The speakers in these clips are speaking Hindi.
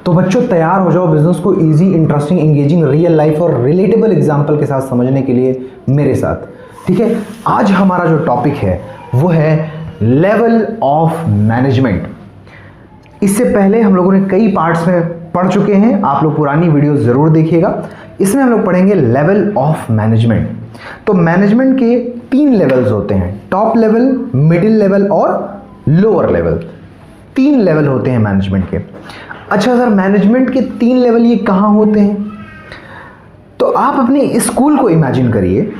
तो बच्चों तैयार हो जाओ बिजनेस को easy, interesting, engaging, real life और रिलेटेबल एग्जांपल के साथ समझने के लिए मेरे साथ। ठीक है, आज हमारा जो टॉपिक है वो है लेवल ऑफ मैनेजमेंट। इससे पहले हम लोगों ने कई पार्ट्स में पढ़ चुके हैं, आप लोग पुरानी वीडियो जरूर देखिएगा। इसमें हम लोग पढ़ेंगे लेवल ऑफ मैनेजमेंट। तो मैनेजमेंट के 3 लेवल्स होते हैं, टॉप लेवल, मिडिल लेवल और लोअर लेवल। 3 लेवल होते हैं मैनेजमेंट के। अच्छा सर, मैनेजमेंट के 3 लेवल ये कहाँ होते हैं? तो आप अपने स्कूल को इमेजिन करिए।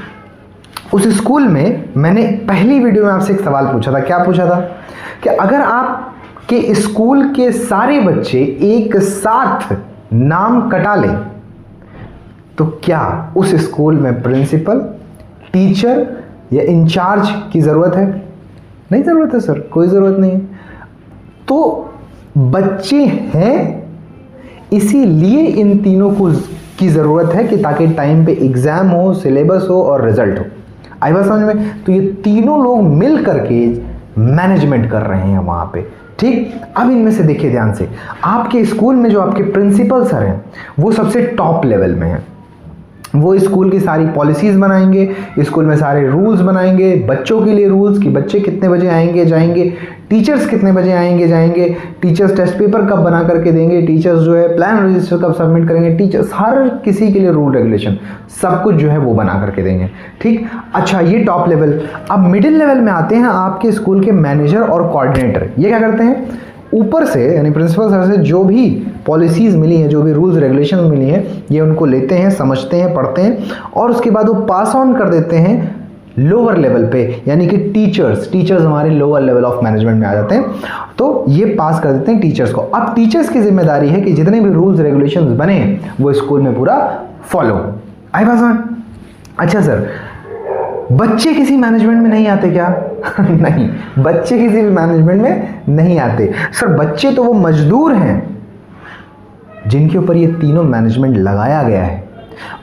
उस स्कूल में मैंने पहली वीडियो में आपसे एक सवाल पूछा था। क्या पूछा था? कि अगर आपके स्कूल के सारे बच्चे एक साथ नाम कटा लें तो क्या उस स्कूल में प्रिंसिपल, टीचर या इंचार्ज की ज़रूरत है? नहीं ज़रूरत है सर, कोई ज़रूरत नहीं है। तो बच्चे हैं, इसीलिए इन तीनों को की ज़रूरत है कि ताकि टाइम पे एग्ज़ाम हो, सिलेबस हो और रिजल्ट हो। आई बात समझ में? तो ये तीनों लोग मिल करके मैनेजमेंट कर रहे हैं वहाँ पे। ठीक, अब इनमें से देखिए ध्यान से, आपके स्कूल में जो आपके प्रिंसिपल सर हैं वो सबसे टॉप लेवल में हैं। वो स्कूल की सारी पॉलिसीज़ बनाएंगे, स्कूल में सारे रूल्स बनाएंगे, बच्चों के लिए रूल्स कि बच्चे कितने बजे आएंगे जाएंगे, टीचर्स कितने बजे आएंगे जाएंगे, टीचर्स टेस्ट पेपर कब बना करके देंगे, टीचर्स जो है प्लान रजिस्टर कब सबमिट करेंगे, टीचर्स हर किसी के लिए रूल रेगुलेशन सब कुछ जो है वो बना करके देंगे। ठीक, अच्छा ये टॉप लेवल। अब मिडिल लेवल में आते हैं आपके स्कूल के मैनेजर और कोऑर्डिनेटर। ये क्या करते हैं? ऊपर से यानी प्रिंसिपल सर से जो भी पॉलिसीज़ मिली हैं, जो भी रूल्स रेगुलेशन मिली हैं, ये उनको लेते हैं, समझते हैं, पढ़ते हैं और उसके बाद वो पास ऑन कर देते हैं लोअर लेवल पे, यानी कि टीचर्स हमारे लोअर लेवल ऑफ मैनेजमेंट में आ जाते हैं। तो ये पास कर देते हैं टीचर्स को। अब टीचर्स की जिम्मेदारी है कि जितने भी रूल्स रेगुलेशंस बने वो स्कूल में पूरा फॉलो। आई बात समझ? अच्छा सर, बच्चे किसी मैनेजमेंट में नहीं आते क्या? नहीं, बच्चे किसी भी मैनेजमेंट में नहीं आते सर। बच्चे तो वो मजदूर हैं जिनके ऊपर ये तीनों मैनेजमेंट लगाया गया है।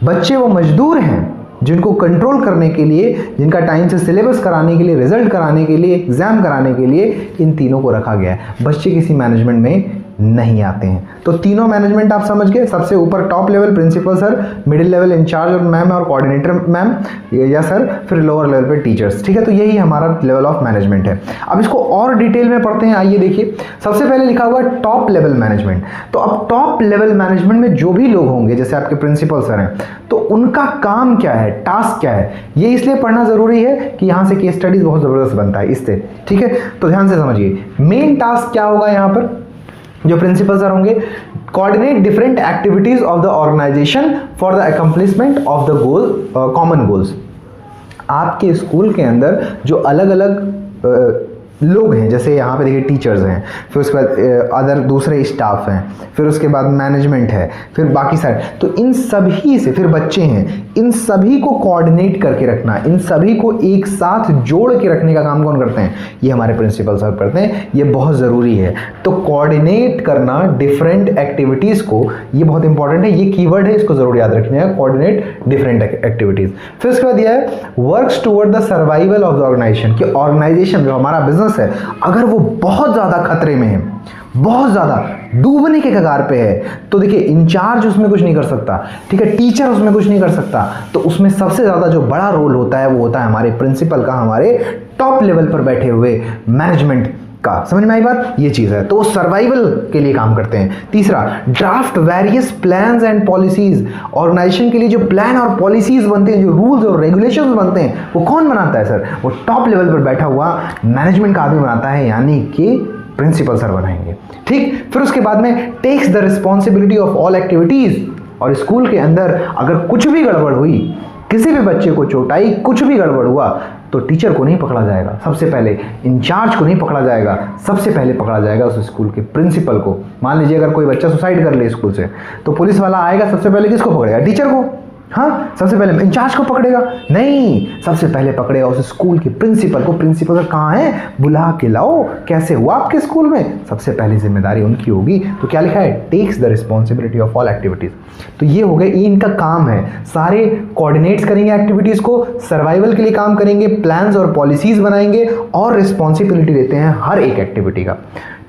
बच्चे वो मजदूर हैं जिनको कंट्रोल करने के लिए, जिनका टाइम से सिलेबस कराने के लिए, रिजल्ट कराने के लिए, एग्जाम कराने के लिए इन तीनों को रखा गया है। बच्चे किसी मैनेजमेंट में नहीं आते हैं। तो तीनों मैनेजमेंट आप समझ गए। सबसे ऊपर top level principal sir, middle level incharge और मैम और कोऑर्डिनेटर मैम या सर, फिर लोअर लेवल पे टीचर्स। ठीक है, तो यही हमारा लेवल ऑफ मैनेजमेंट है। अब इसको और डिटेल में पढ़ते हैं। आइए देखिए, सबसे पहले लिखा हुआ है टॉप लेवल मैनेजमेंट। तो अब टॉप लेवल मैनेजमेंट में जो भी लोग होंगे, जैसे आपके प्रिंसिपल सर हैं, तो उनका काम क्या है, टास्क क्या है, ये इसलिए पढ़ना जरूरी है कि यहाँ से केस स्टडीज बहुत जबरदस्त बनता है इससे। ठीक है, तो ध्यान से समझिए, मेन टास्क क्या होगा यहाँ पर जो प्रिंसिपल सर होंगे? Coordinate different activities of the organisation for the accomplishment of the goal, common goals. आपके स्कूल के अंदर जो अलग अलग लोग हैं, जैसे यहाँ पे देखिए टीचर्स हैं, फिर उसके बाद अदर दूसरे स्टाफ हैं, फिर उसके बाद मैनेजमेंट है, फिर बाकी सारे, तो इन सभी से, फिर बच्चे हैं, इन सभी को कोऑर्डिनेट करके रखना, इन सभी को एक साथ जोड़ के रखने का काम कौन करते हैं? ये हमारे प्रिंसिपल सर करते हैं। ये बहुत ज़रूरी है। तो कोऑर्डिनेट करना डिफरेंट एक्टिविटीज़ को, ये बहुत इंपॉर्टेंट है, ये कीवर्ड है, इसको जरूर याद रखना है, कोऑर्डिनेट डिफरेंट एक्टिविटीज़। फिर उसके बाद यह है works toward the survival of the organisation, कि ऑर्गेनाइजेशन जो हमारा बिजनेस है, अगर वो बहुत ज्यादा खतरे में है, बहुत ज्यादा डूबने के कगार पे है, तो देखिए इंचार्ज उसमें कुछ नहीं कर सकता। ठीक है, टीचर उसमें कुछ नहीं कर सकता। तो उसमें सबसे ज्यादा जो बड़ा रोल होता है वो होता है हमारे प्रिंसिपल का, हमारे टॉप लेवल पर बैठे हुए मैनेजमेंट का। समझ में आई बात? ये चीज है। तो वो सर्वाइवल के लिए काम करते हैं। तीसरा, draft various plans and policies. Organisation के लिए जो प्लान और पॉलिसीज बनते हैं, जो रूल्स और रेगुलेशंस बनते हैं, वो कौन बनाता है सर? वो टॉप लेवल पर बैठा हुआ मैनेजमेंट का आदमी बनाता है, यानी कि प्रिंसिपल सर बनाएंगे। ठीक, फिर उसके बाद में takes the responsibility of all activities. और स्कूल के अंदर अगर कुछ भी गड़बड़ हुई, किसी भी बच्चे को चोट आई, कुछ भी गड़बड़ हुआ, तो टीचर को नहीं पकड़ा जाएगा, सबसे पहले इंचार्ज को नहीं पकड़ा जाएगा, सबसे पहले पकड़ा जाएगा उस स्कूल के प्रिंसिपल को। मान लीजिए अगर कोई बच्चा सुसाइड कर ले स्कूल से, तो पुलिस वाला आएगा, सबसे पहले किसको पकड़ेगा? टीचर को। हाँ, सबसे पहले इंचार्ज को पकड़ेगा? नहीं, सबसे पहले पकड़ेगा उस स्कूल के प्रिंसिपल को। प्रिंसिपल सर कहाँ है? बुला के लाओ, कैसे हुआ आपके स्कूल में? सबसे पहली जिम्मेदारी उनकी होगी। तो क्या लिखा है? Takes the responsibility of all activities. तो ये हो गए, ये इनका काम है। सारे कोऑर्डिनेट्स करेंगे एक्टिविटीज को, सर्वाइवल के लिए काम करेंगे, प्लान्स और पॉलिसीज बनाएंगे और रिस्पॉन्सिबिलिटी लेते हैं हर एक एक्टिविटी का।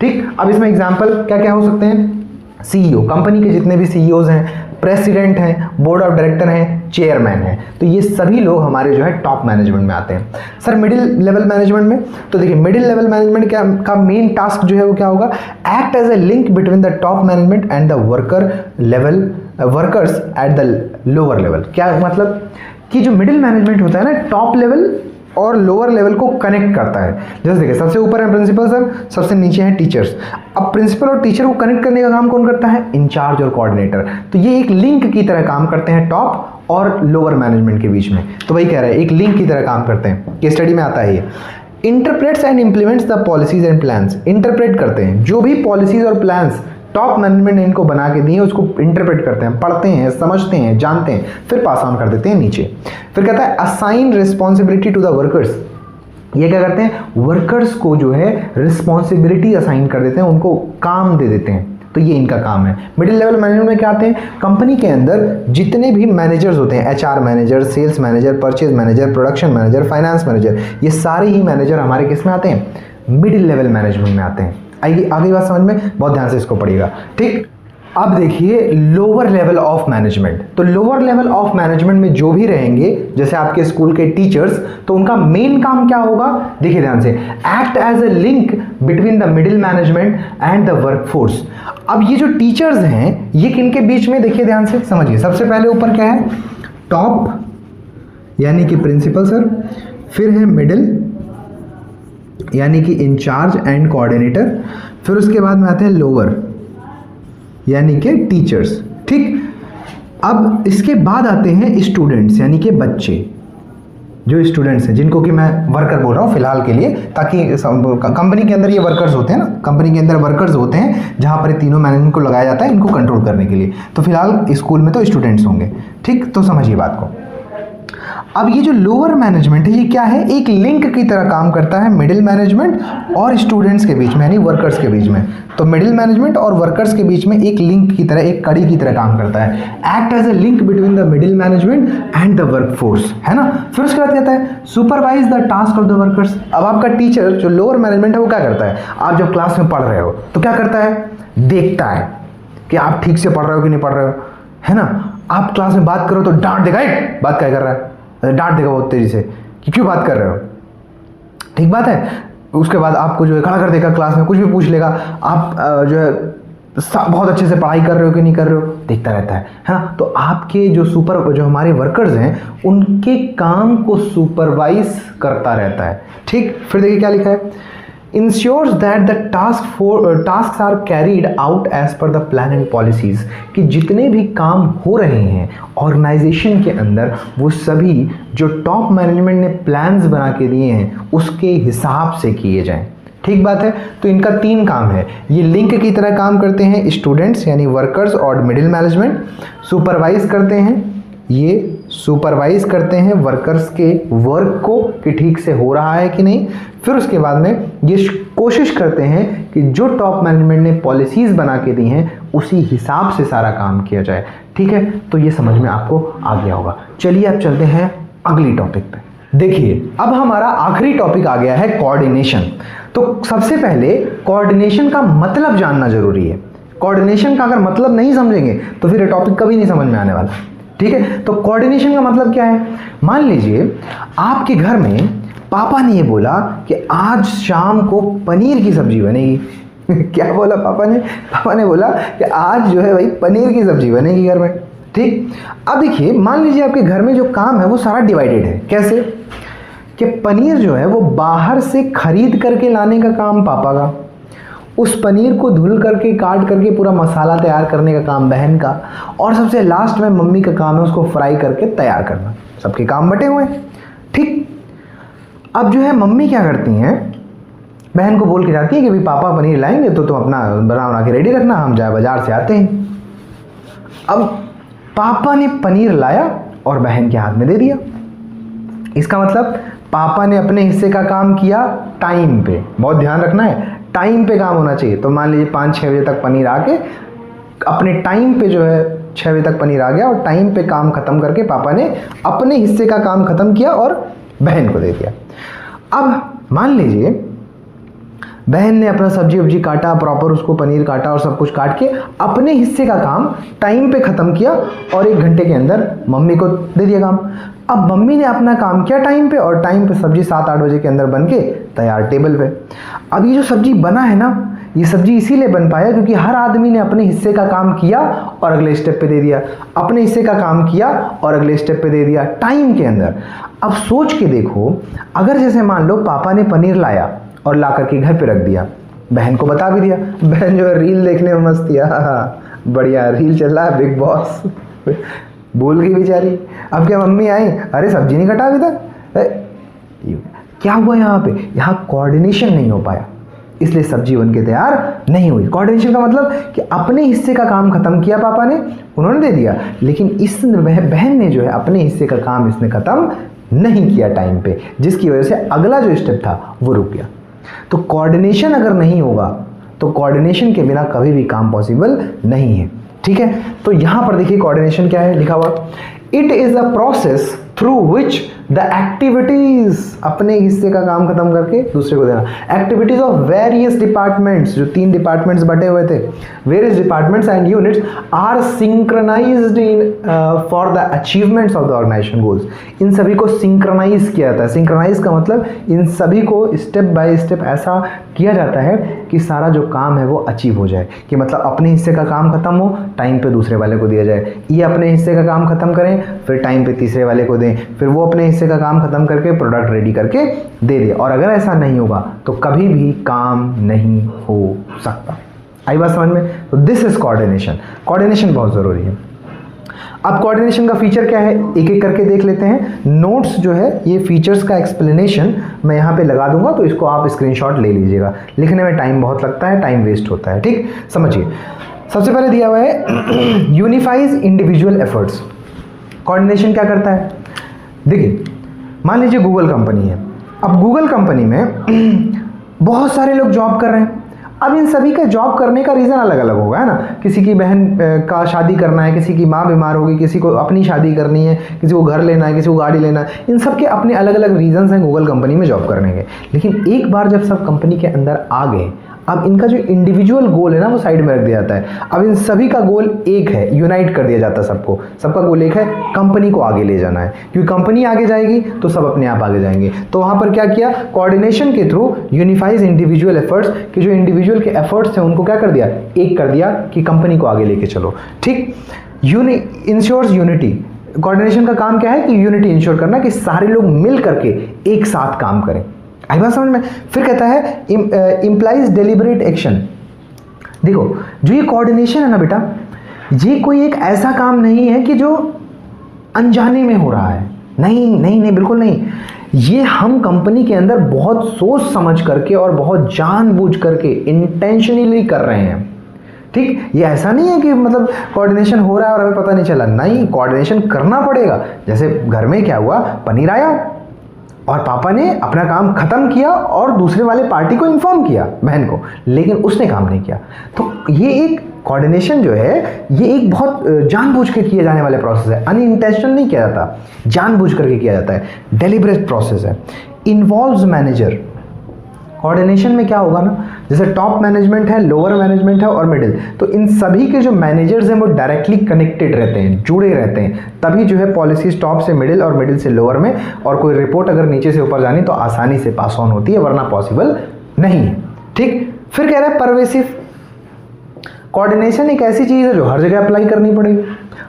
ठीक, अब इसमें एग्जाम्पल क्या क्या हो सकते हैं? सीईओ, कंपनी के जितने भी सीईओज हैं, प्रेसिडेंट हैं, बोर्ड ऑफ डायरेक्टर हैं, चेयरमैन हैं, तो ये सभी लोग हमारे जो है टॉप मैनेजमेंट में आते हैं। सर मिडिल लेवल मैनेजमेंट में, तो देखिए मिडिल लेवल मैनेजमेंट का मेन टास्क जो है वो क्या होगा, act as a link between the top management and the workers at the lower level. क्या मतलब कि जो मिडिल मैनेजमेंट होता है ना, टॉप लेवल और लोअर लेवल को कनेक्ट करता है। जैसे देखिए सबसे ऊपर है प्रिंसिपल सर, सबसे नीचे हैं टीचर्स। अब प्रिंसिपल और टीचर को कनेक्ट करने का काम कौन करता है, इंचार्ज और कोऑर्डिनेटर। तो ये एक लिंक की तरह काम करते हैं टॉप और लोअर मैनेजमेंट के बीच में। तो वही कह रहे हैं एक लिंक की तरह काम करते हैं, केस स्टडी में आता है ये। Interprets and implements the policies and plans, interpret करते हैं जो भी पॉलिसीज और प्लान्स टॉप मैनेजमेंट ने इनको बना के दिए उसको इंटरप्रेट करते हैं, पढ़ते हैं, समझते हैं, जानते हैं, फिर पास ऑन कर देते हैं नीचे। फिर कहता है assign responsibility to the workers, ये क्या करते हैं, वर्कर्स को जो है रिस्पॉन्सिबिलिटी असाइन कर देते हैं, उनको काम दे देते हैं, तो ये इनका काम है। मिडिल लेवल मैनेजमेंट में क्या आते हैं, कंपनी के अंदर जितने भी मैनेजर्स होते हैं, HR manager, sales manager, purchase manager, production manager, finance manager, ये सारे ही मैनेजर हमारे किस में आते हैं, मिडिल लेवल मैनेजमेंट में आते हैं। आगे बात समझ में, बहुत ध्यान से इसको पढ़िएगा, ठीक। अब देखिए लोअर लेवल ऑफ मैनेजमेंट, तो लोअर लेवल ऑफ मैनेजमेंट में जो भी रहेंगे जैसे आपके स्कूल के टीचर्स, तो उनका मेन काम क्या होगा, देखिए ध्यान से, act as a link between the middle management and the workforce. अब ये जो टीचर्स हैं ये किनके बीच में, देखिए ध्यान से समझिए। सबसे पहले ऊपर क्या है, टॉप यानी कि प्रिंसिपल सर, फिर है मिडिल यानी कि इंचार्ज एंड कोऑर्डिनेटर, फिर उसके बाद में आते हैं लोअर यानी कि टीचर्स, ठीक। अब इसके बाद आते हैं स्टूडेंट्स यानी कि बच्चे, जो स्टूडेंट्स हैं जिनको कि मैं वर्कर बोल रहा हूँ फिलहाल के लिए, ताकि कंपनी के अंदर ये वर्कर्स होते हैं ना, कंपनी के अंदर वर्कर्स होते हैं जहाँ पर तीनों मैनेजमेंट को लगाया जाता है इनको कंट्रोल करने के लिए। तो फिलहाल स्कूल में तो स्टूडेंट्स होंगे, ठीक। तो समझिए बात को। अब ये जो लोअर मैनेजमेंट है ये क्या है, एक लिंक की तरह काम करता है मिडिल मैनेजमेंट और स्टूडेंट्स के बीच में यानी वर्कर्स के बीच में। तो मिडिल मैनेजमेंट और वर्कर्स के बीच में एक लिंक की तरह, एक कड़ी की तरह काम करता है, act as a link between the middle management and the workforce, है ना। फिर उसके बाद कहता है supervise the task of the workers. अब आपका टीचर जो लोअर मैनेजमेंट है वो क्या करता है, आप जब क्लास में पढ़ रहे हो तो क्या करता है, देखता है कि आप ठीक से पढ़ रहे हो कि नहीं पढ़ रहे हो, है ना। आप क्लास में बात करो तो डांट देगा, बात क्या कर रहा है, डांट देगा बहुत तेजी से कि क्यों बात कर रहे हो, ठीक बात है। उसके बाद आपको जो है खड़ा कर देगा क्लास में, कुछ भी पूछ लेगा, आप जो है बहुत अच्छे से पढ़ाई कर रहे हो कि नहीं कर रहे हो, देखता रहता है ना। तो आपके जो हमारे वर्कर्स हैं उनके काम को सुपरवाइज करता रहता है, ठीक। फिर देखिए क्या लिखा है, ensures that the task are carried out as per the plan and policies, कि जितने भी काम हो रहे हैं ऑर्गेनाइजेशन के अंदर वो सभी जो टॉप मैनेजमेंट ने प्लान्स बना के दिए हैं उसके हिसाब से किए जाएं, ठीक बात है। तो इनका 3 काम है, ये लिंक की तरह काम करते हैं स्टूडेंट्स यानी वर्कर्स और मिडिल मैनेजमेंट, सुपरवाइज करते हैं, ये सुपरवाइज करते हैं वर्कर्स के वर्क को कि ठीक से हो रहा है कि नहीं। फिर उसके बाद में ये कोशिश करते हैं कि जो टॉप मैनेजमेंट ने पॉलिसीज बना के दी हैं उसी हिसाब से सारा काम किया जाए, ठीक है। तो ये समझ में आपको आ गया होगा। चलिए अब चलते हैं अगली टॉपिक पे। देखिए अब हमारा आखिरी टॉपिक आ गया है कोऑर्डिनेशन। तो सबसे पहले कोऑर्डिनेशन का मतलब जानना जरूरी है। कोऑर्डिनेशन का अगर मतलब नहीं समझेंगे तो फिर ये टॉपिक कभी नहीं समझ में आने वाला, ठीक है। तो कोऑर्डिनेशन का मतलब क्या है, मान लीजिए आपके घर में पापा ने ये बोला कि आज शाम को पनीर की सब्जी बनेगी क्या बोला पापा ने, पापा ने बोला कि आज जो है भाई पनीर की सब्जी बनेगी घर में, ठीक। अब देखिए मान लीजिए आपके घर में जो काम है वो सारा डिवाइडेड है, कैसे कि पनीर जो है वो बाहर से खरीद करके लाने का काम पापा का, उस पनीर को धुल करके काट करके पूरा मसाला तैयार करने का काम बहन का, और सबसे लास्ट में मम्मी का काम है उसको फ्राई करके तैयार करना। सबके काम बटे हुए हैं, ठीक। अब जो है मम्मी क्या करती हैं, बहन को बोल के जाती है कि भाई पापा पनीर लाएंगे तो तुम अपना बना के रेडी रखना, हम जाए बाजार से आते हैं। अब पापा ने पनीर लाया और बहन के हाथ में दे दिया। इसका मतलब पापा ने अपने हिस्से का काम किया टाइम पे, बहुत ध्यान रखना है, टाइम पे काम होना चाहिए। तो मान लीजिए 5-6 बजे तक पनीर आके अपने टाइम पे जो है 6 बजे तक पनीर आ गया और टाइम पे काम खत्म करके पापा ने अपने हिस्से का काम खत्म किया और बहन को दे दिया। अब मान लीजिए बहन ने अपना सब्जी वब्जी काटा, प्रॉपर उसको पनीर काटा और सब कुछ काट के अपने हिस्से का काम टाइम पे ख़त्म किया और 1 घंटे के अंदर मम्मी को दे दिया काम। अब मम्मी ने अपना काम किया टाइम पे और टाइम पे सब्जी 7-8 बजे के अंदर बन के तैयार टेबल पे। अब ये जो सब्जी बना है ना, ये सब्जी इसीलिए बन पाया क्योंकि हर आदमी ने अपने हिस्से का काम किया और अगले स्टेप पे दे दिया, अपने हिस्से का काम किया और अगले स्टेप पे दे दिया टाइम के अंदर। अब सोच के देखो, अगर जैसे मान लो पापा ने पनीर लाया और ला करके घर पे रख दिया, बहन को बता भी दिया, बहन जो है रील देखने में मस्त थी, बढ़िया रील चल रहा है बिग बॉस, भूल गई बेचारी। अब क्या मम्मी आई, अरे सब्जी नहीं कटा अभी तक, क्या हुआ यहाँ पे, यहाँ कोऑर्डिनेशन नहीं हो पाया, इसलिए सब्जी बन के तैयार नहीं हुई। कोऑर्डिनेशन का मतलब कि अपने हिस्से का काम खत्म किया पापा ने, उन्होंने दे दिया, लेकिन इस बहन ने जो है अपने हिस्से का काम इसने खत्म नहीं किया टाइम पे, जिसकी वजह से अगला जो स्टेप था वो रुक गया। तो कोऑर्डिनेशन अगर नहीं होगा तो कोऑर्डिनेशन के बिना कभी भी काम पॉसिबल नहीं है, ठीक है। तो यहां पर देखिए कोऑर्डिनेशन क्या है लिखा हुआ, it is a process through which the activities, अपने हिस्से का काम खत्म करके दूसरे को देना, एक्टिविटीज ऑफ वेरियस डिपार्टमेंट्स, जो 3 डिपार्टमेंट्स बटे हुए थे, various departments and units are synchronised in for the achievements of the organisation goals. इन सभी को सिंक्रोनाइज किया जाता है। सिंक्रोनाइज का मतलब इन सभी को स्टेप बाय स्टेप ऐसा किया जाता है कि सारा जो काम है वो अचीव हो जाए, कि मतलब अपने हिस्से का काम खत्म हो, टाइम पे दूसरे वाले को दिया जाए, ये अपने हिस्से का काम खत्म करें, फिर टाइम पे तीसरे वाले को दें, फिर वो अपने हिस्से का काम खत्म करके प्रोडक्ट रेडी करके दे दे। और अगर ऐसा नहीं होगा तो कभी भी काम नहीं हो सकता। आई बात समझ में? तो दिस इज कोऑर्डिनेशन। कोऑर्डिनेशन बहुत जरूरी है। अब कोऑर्डिनेशन का फीचर क्या है, एक एक करके देख लेते हैं। नोट्स जो है ये फीचर्स का एक्सप्लेनेशन मैं यहाँ पे लगा दूंगा, तो इसको आप स्क्रीनशॉट ले लीजिएगा। लिखने में टाइम बहुत लगता है, टाइम वेस्ट होता है, ठीक। समझिए, सबसे पहले दिया हुआ है यूनिफाइज इंडिविजुअल एफर्ट्स। कोऑर्डिनेशन क्या करता है, देखिए मान लीजिए गूगल कंपनी है। अब गूगल कंपनी में बहुत सारे लोग जॉब कर रहे हैं। अब इन सभी का जॉब करने का रीज़न अलग अलग होगा, है ना। किसी की बहन का शादी करना है, किसी की माँ बीमार होगी, किसी को अपनी शादी करनी है, किसी को घर लेना है, किसी को गाड़ी लेना है। इन सब के अपने अलग अलग रीजंस हैं गूगल कंपनी में जॉब करने के। लेकिन एक बार जब सब कंपनी के अंदर आ गए, अब इनका जो इंडिविजुअल गोल है ना वो साइड में रख दिया जाता है। अब इन सभी का गोल एक है, यूनाइट कर दिया जाता है सबको। सबका गोल एक है, कंपनी को आगे ले जाना है, क्योंकि कंपनी आगे जाएगी तो सब अपने आप आगे जाएंगे। तो वहां पर क्या किया, कोऑर्डिनेशन के थ्रू यूनिफाइज इंडिविजुअल एफर्ट्स, कि जो इंडिविजुअल के एफर्ट्स हैं उनको क्या कर दिया, एक कर दिया कि कंपनी को आगे लेके चलो, ठीक। Ensures unity. कोऑर्डिनेशन का काम क्या है कि यूनिटी इंश्योर करना, कि सारे लोग मिल करके एक साथ काम करें। आई बात समझ में? फिर कहता है इम्प्लाइज डेलिबरेट एक्शन। देखो जो ये कोऑर्डिनेशन है ना बेटा, ये कोई एक ऐसा काम नहीं है कि जो अनजाने में हो रहा है। नहीं नहीं नहीं, बिल्कुल नहीं। ये हम कंपनी के अंदर बहुत सोच समझ करके और बहुत जानबूझ करके इंटेंशनली कर रहे हैं, ठीक। ये ऐसा नहीं है कि मतलब कोऑर्डिनेशन हो रहा है और हमें पता नहीं चला। नहीं, कोऑर्डिनेशन करना पड़ेगा। जैसे घर में क्या हुआ, पनीर आया और पापा ने अपना काम खत्म किया और दूसरे वाले पार्टी को इन्फॉर्म किया, बहन को, लेकिन उसने काम नहीं किया। तो ये एक कोऑर्डिनेशन जो है ये एक बहुत जानबूझ के किए जाने वाले प्रोसेस है। अनइंटेंशनल नहीं किया जाता, जानबूझ करके किया जाता है, डेलिब्रेट प्रोसेस है। Involves manager. कोऑर्डिनेशन में क्या होगा ना, जैसे टॉप मैनेजमेंट है, लोअर मैनेजमेंट है और मिडिल, तो इन सभी के जो मैनेजर्स हैं वो डायरेक्टली कनेक्टेड रहते हैं, जुड़े रहते हैं। तभी जो है पॉलिसीज टॉप से मिडिल और मिडिल से लोअर में, और कोई रिपोर्ट अगर नीचे से ऊपर जानी तो आसानी से पास ऑन होती है, वरना पॉसिबल नहीं है, ठीक। फिर कह रहा है परवेसिव। कोऑर्डिनेशन एक ऐसी चीज़ है जो हर जगह अप्लाई करनी पड़ेगी,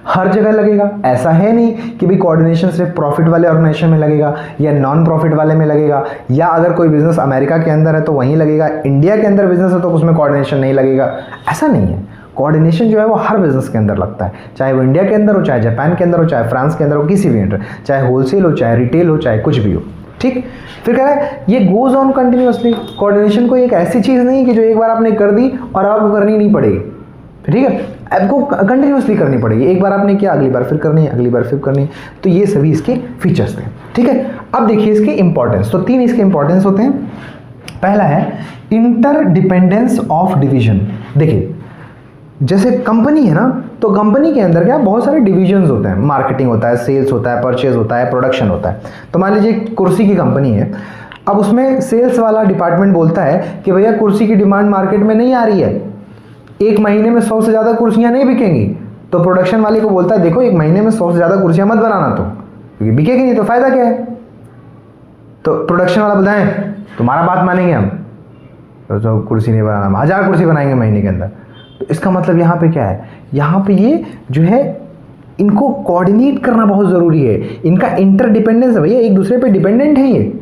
हर जगह लगेगा। ऐसा है नहीं कि भी कोऑर्डिनेशन सिर्फ प्रॉफिट वाले ऑर्गेनाइजेशन में लगेगा या नॉन प्रॉफिट वाले में लगेगा, या अगर कोई बिजनेस अमेरिका के अंदर है तो वहीं लगेगा, इंडिया के अंदर बिजनेस है तो उसमें कोऑर्डिनेशन नहीं लगेगा। ऐसा नहीं है। कोऑर्डिनेशन जो है वो हर बिजनेस के अंदर लगता है, चाहे वो इंडिया के अंदर हो, चाहे जापान के अंदर हो, चाहे फ्रांस के अंदर हो, किसी भी अंदर, चाहे होलसेल हो, चाहे रिटेल हो, चाहे कुछ भी हो, ठीक। फिर कह रहा है ये गोज ऑन कंटिन्यूअसली। कोऑर्डिनेशन कोई एक ऐसी चीज़ नहीं कि जो एक बार आपने कर दी और आपको करनी नहीं पड़ेगी, ठीक है। आपको कंटिन्यूअसली करनी पड़ेगी। एक बार आपने किया, अगली बार फिर करनी है, अगली बार फिर करनी है। तो ये सभी इसके फीचर्स थे, ठीक है। अब देखिए इसके इंपॉर्टेंस। तो 3 इसके इंपॉर्टेंस होते हैं। पहला है इंटरडिपेंडेंस ऑफ डिवीजन। देखिए जैसे कंपनी है ना, तो कंपनी के अंदर क्या बहुत सारे डिविजन्स होते हैं। मार्केटिंग होता है, सेल्स होता है, परचेज होता है, प्रोडक्शन होता है। तो मान लीजिए कुर्सी की कंपनी है। अब उसमें सेल्स वाला डिपार्टमेंट बोलता है कि भैया कुर्सी की डिमांड मार्केट में नहीं आ रही है, एक महीने में 100 से ज़्यादा कुर्सियाँ नहीं बिकेंगी। तो प्रोडक्शन वाले को बोलता है देखो एक महीने में 100 से ज़्यादा कुर्सियाँ मत बनाना तुम, क्योंकि बिकेगी नहीं तो फ़ायदा क्या है। तो प्रोडक्शन वाला बताएं तुम्हारा बात मानेंगे हम, तो कुर्सी नहीं बनाना, 1000 कुर्सी बनाएंगे महीने के अंदर। तो इसका मतलब यहाँ पे क्या है, यहाँ पे ये जो है इनको कोऑर्डिनेट करना बहुत ज़रूरी है, इनका इंटरडिपेंडेंस है भैया, एक दूसरे पे डिपेंडेंट है ये।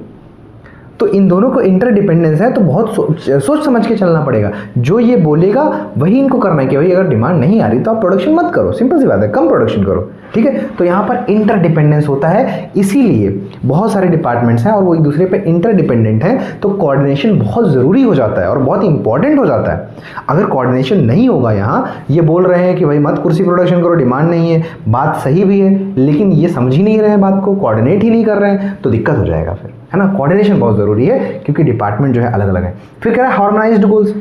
तो इन दोनों को इंटरडिपेंडेंस है, तो बहुत सोच समझ के चलना पड़ेगा। जो ये बोलेगा वही इनको करना है कि भाई अगर डिमांड नहीं आ रही तो आप प्रोडक्शन मत करो, सिंपल सी बात है, कम प्रोडक्शन करो, ठीक है। तो यहाँ पर इंटरडिपेंडेंस होता है, इसीलिए बहुत सारे डिपार्टमेंट्स हैं और वो एक दूसरे पे इंटरडिपेंडेंट हैं, तो कोऑर्डिनेशन बहुत ज़रूरी हो जाता है और बहुत इंपॉर्टेंट हो जाता है। अगर कोऑर्डिनेशन नहीं होगा, यहाँ ये बोल रहे हैं कि भाई मत कुर्सी प्रोडक्शन करो, डिमांड नहीं है, बात सही भी है, लेकिन ये समझ ही नहीं रहे हैं बात को, कोऑर्डिनेट ही नहीं कर रहे हैं, तो दिक्कत हो जाएगा फिर, है ना। कोऑर्डिनेशन बहुत ज़रूरी है क्योंकि डिपार्टमेंट जो है अलग अलग है। फिर कह रहा है हार्मोनाइज्ड गोल्स।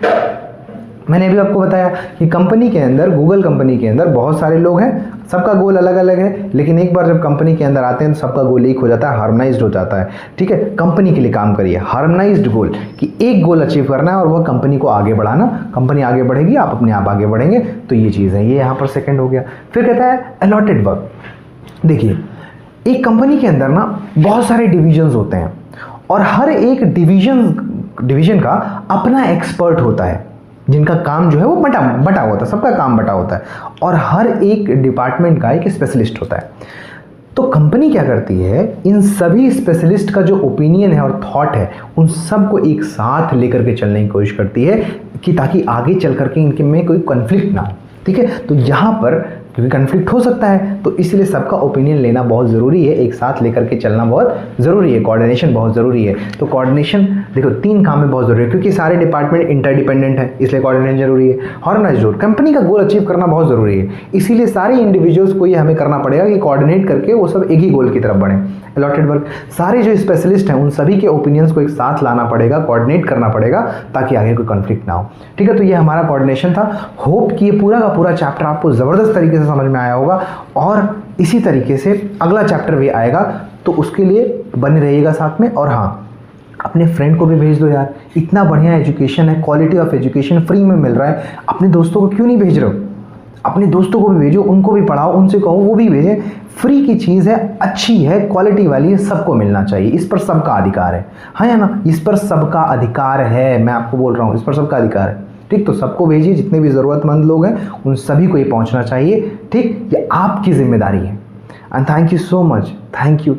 मैंने अभी आपको बताया कि कंपनी के अंदर, गूगल कंपनी के अंदर बहुत सारे लोग हैं, सबका गोल अलग अलग है, लेकिन एक बार जब कंपनी के अंदर आते हैं तो सबका गोल एक हो जाता है, हार्मोनाइज्ड हो जाता है, ठीक है। कंपनी के लिए काम करिए, हार्मोनाइज्ड गोल, कि एक गोल अचीव करना है और वह कंपनी को आगे बढ़ाना। कंपनी आगे बढ़ेगी, आप अपने आप आगे बढ़ेंगे, तो ये चीज़ है, ये यहाँ पर सेकेंड हो गया। फिर कहता है अलॉटेड वर्क। देखिए एक कंपनी के अंदर ना बहुत सारे डिविजन्स होते हैं और हर एक डिवीजन का अपना एक्सपर्ट होता है, जिनका काम जो है वो बटा होता है, सबका काम बटा होता है, और हर एक डिपार्टमेंट का एक स्पेशलिस्ट होता है। तो कंपनी क्या करती है, इन सभी स्पेशलिस्ट का जो ओपिनियन है और थॉट है उन सबको एक साथ लेकर के चलने की कोशिश करती है कि ताकि आगे चल करके इनके में कोई कॉन्फ्लिक्ट ना हो, ठीक है। तो यहाँ पर क्योंकि कन्फ्लिक्ट हो सकता है तो इसलिए सबका ओपिनियन लेना बहुत ज़रूरी है, एक साथ लेकर के चलना बहुत ज़रूरी है, कोऑर्डिनेशन बहुत ज़रूरी है। तो कोऑर्डिनेशन देखो 3 काम में बहुत ज़रूरी है, क्योंकि सारे डिपार्टमेंट इंटरडिपेंडेंट है, इसलिए कोऑर्डिनेशन जरूरी है। हार्मोनाइज्ड गोल, कंपनी का गोल अचीव करना बहुत ज़रूरी है, इसीलिए सारे इंडिविजुअल्स को ये हमें करना पड़ेगा कि कोऑर्डिनेट करके वो सब एक ही गोल की तरफ बढ़ें। अलॉटेड वर्क, सारे जो स्पेशलिस्ट हैं उन सभी के ओपिनियंस को एक साथ लाना पड़ेगा, कोऑर्डिनेट करना पड़ेगा ताकि आगे कोई कॉन्फ्लिक्ट ना हो, ठीक है। तो ये हमारा कोऑर्डिनेशन था। होप कि ये पूरा का पूरा चैप्टर आपको ज़बरदस्त तरीके से समझ में आया होगा और इसी तरीके से अगला चैप्टर भी आएगा, तो उसके लिए बने रहिएगा साथ में। और हाँ, अपने फ्रेंड को भी भेज दो यार, इतना बढ़िया एजुकेशन है, क्वालिटी ऑफ एजुकेशन फ्री में मिल रहा है, अपने दोस्तों को क्यों नहीं भेज रहे हो, अपने दोस्तों को भी भेजो, उनको भी पढ़ाओ, उनसे कहो वो भी भेजें। फ्री की चीज़ है, अच्छी है, क्वालिटी वाली है, सबको मिलना चाहिए, इस पर सबका अधिकार है, हाँ या ना, इस पर सबका अधिकार है, मैं आपको बोल रहा हूँ, इस पर सबका अधिकार है, ठीक। तो सबको भेजिए, जितने भी ज़रूरतमंद लोग हैं उन सभी को ये पहुंचना चाहिए, ठीक। ये आपकी जिम्मेदारी है। And thank you so much, thank you.